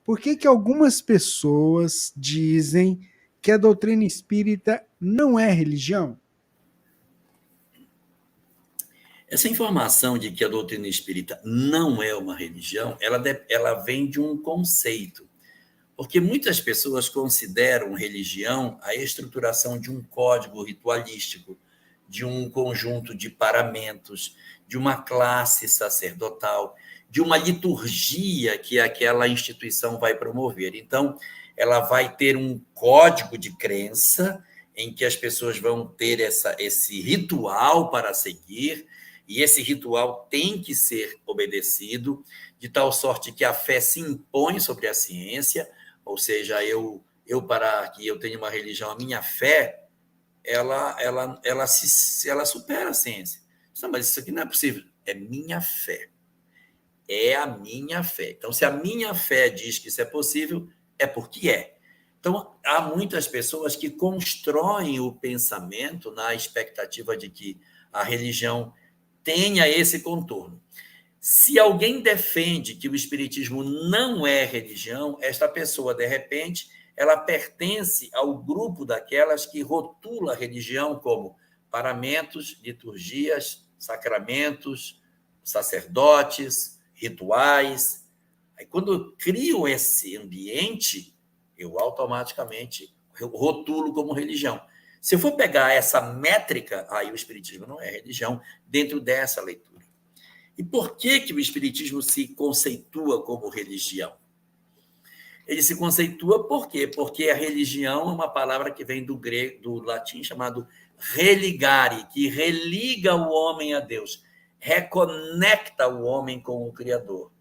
Por que que algumas pessoas dizem que a doutrina espírita não é religião? Essa informação de que a doutrina espírita não é uma religião, ela vem de um conceito. Porque muitas pessoas consideram religião a estruturação de um código ritualístico, de um conjunto de paramentos, de uma classe sacerdotal, de uma liturgia que aquela instituição vai promover. Então, ela vai ter um código de crença em que as pessoas vão ter esse ritual para seguir, e esse ritual tem que ser obedecido, de tal sorte que a fé se impõe sobre a ciência, ou seja, para que eu tenha uma religião, a minha fé, ela supera a ciência. Não, mas isso aqui não é possível. É minha fé. É a minha fé. Então, se a minha fé diz que isso é possível, é porque é. Então, há muitas pessoas que constroem o pensamento na expectativa de que a religião tenha esse contorno. Se alguém defende que o espiritismo não é religião, esta pessoa, de repente, ela pertence ao grupo daquelas que rotula a religião como paramentos, liturgias, sacramentos, sacerdotes, rituais. Aí, quando eu crio esse ambiente, eu automaticamente rotulo como religião. Se eu for pegar essa métrica, aí o espiritismo não é religião dentro dessa leitura. E por que, que o espiritismo se conceitua como religião? Ele se conceitua por quê? Porque a religião é uma palavra que vem do grego, do latim, chamado religare, que religa o homem a Deus, reconecta o homem com o Criador.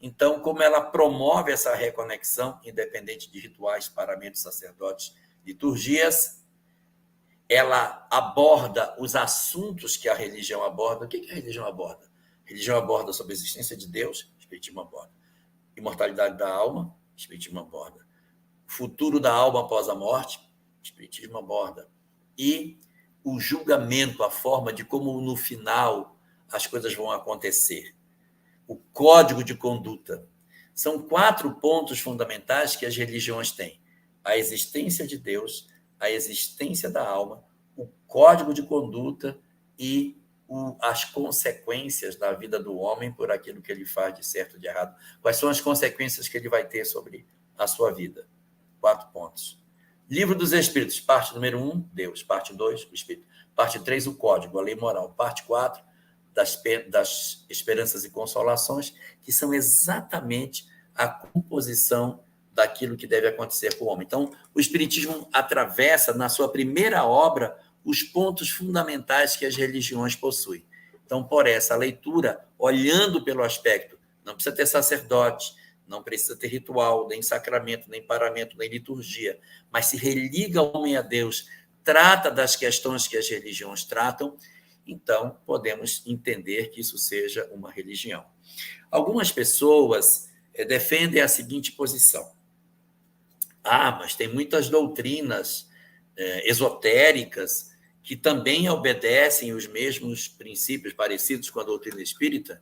Então, como ela promove essa reconexão, independente de rituais, paramentos, sacerdotes, liturgias, ela aborda os assuntos que a religião aborda. O que a religião aborda? A religião aborda sobre a existência de Deus, o espiritismo aborda. Imortalidade da alma, o espiritismo aborda. Futuro da alma após a morte, o espiritismo aborda. E o julgamento, a forma de como no final as coisas vão acontecer. O código de conduta. São 4 pontos fundamentais que as religiões têm: a existência de Deus, a existência da alma, o código de conduta e as consequências da vida do homem por aquilo que ele faz de certo e de errado. Quais são as consequências que ele vai ter sobre a sua vida? 4 pontos. Livro dos Espíritos, parte número 1, Deus. Parte 2, o Espírito. Parte 3, o código, a lei moral. Parte 4, das esperanças e consolações, que são exatamente a composição daquilo que deve acontecer com o homem. Então, o Espiritismo atravessa, na sua primeira obra, os pontos fundamentais que as religiões possuem. Então, por essa leitura, olhando pelo aspecto, não precisa ter sacerdote, não precisa ter ritual, nem sacramento, nem paramento, nem liturgia, mas se religa o homem a Deus, trata das questões que as religiões tratam, então podemos entender que isso seja uma religião. Algumas pessoas defendem a seguinte posição: mas tem muitas doutrinas esotéricas que também obedecem os mesmos princípios parecidos com a doutrina espírita,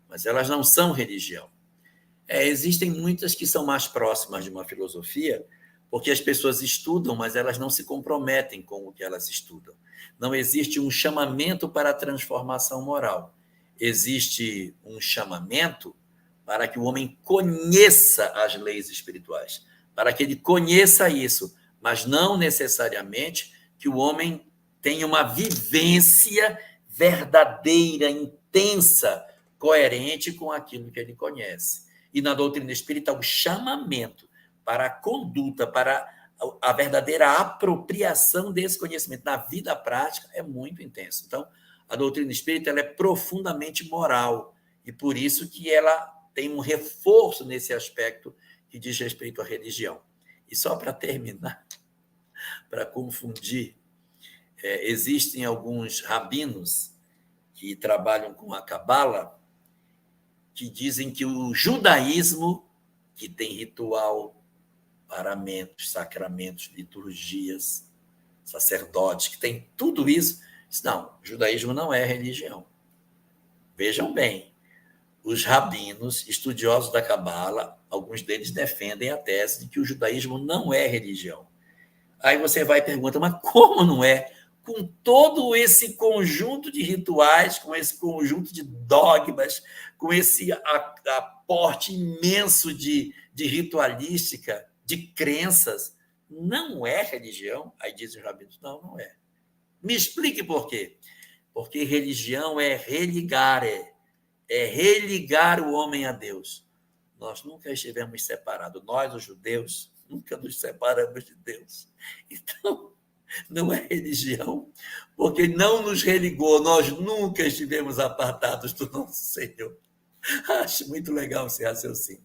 mas elas não são religião. Existem muitas que são mais próximas de uma filosofia, porque as pessoas estudam, mas elas não se comprometem com o que elas estudam. Não existe um chamamento para a transformação moral. Existe um chamamento para que o homem conheça as leis espirituais, para que ele conheça isso, mas não necessariamente que o homem tenha uma vivência verdadeira, intensa, coerente com aquilo que ele conhece. E na doutrina espírita, o chamamento para a conduta, para a verdadeira apropriação desse conhecimento na vida prática é muito intenso. Então, a doutrina espírita ela é profundamente moral e por isso que ela tem um reforço nesse aspecto que diz respeito à religião. E só para terminar, para confundir, existem alguns rabinos que trabalham com a Cabala que dizem que o judaísmo, que tem ritual, paramentos, sacramentos, liturgias, sacerdotes, que tem tudo isso, não, o judaísmo não é religião. Vejam bem, os rabinos, estudiosos da Cabala, alguns deles defendem a tese de que o judaísmo não é religião. Aí você vai e pergunta, mas como não é? Com todo esse conjunto de rituais, com esse conjunto de dogmas, com esse aporte imenso de ritualística, de crenças, não é religião? Aí dizem os rabinos, não, não é. Me explique por quê. Porque religião é religar, é religar o homem a Deus. Nós nunca estivemos separados. Nós, os judeus, nunca nos separamos de Deus. Então, não é religião, porque não nos religou. Nós nunca estivemos apartados do nosso Senhor. Acho muito legal esse raciocínio.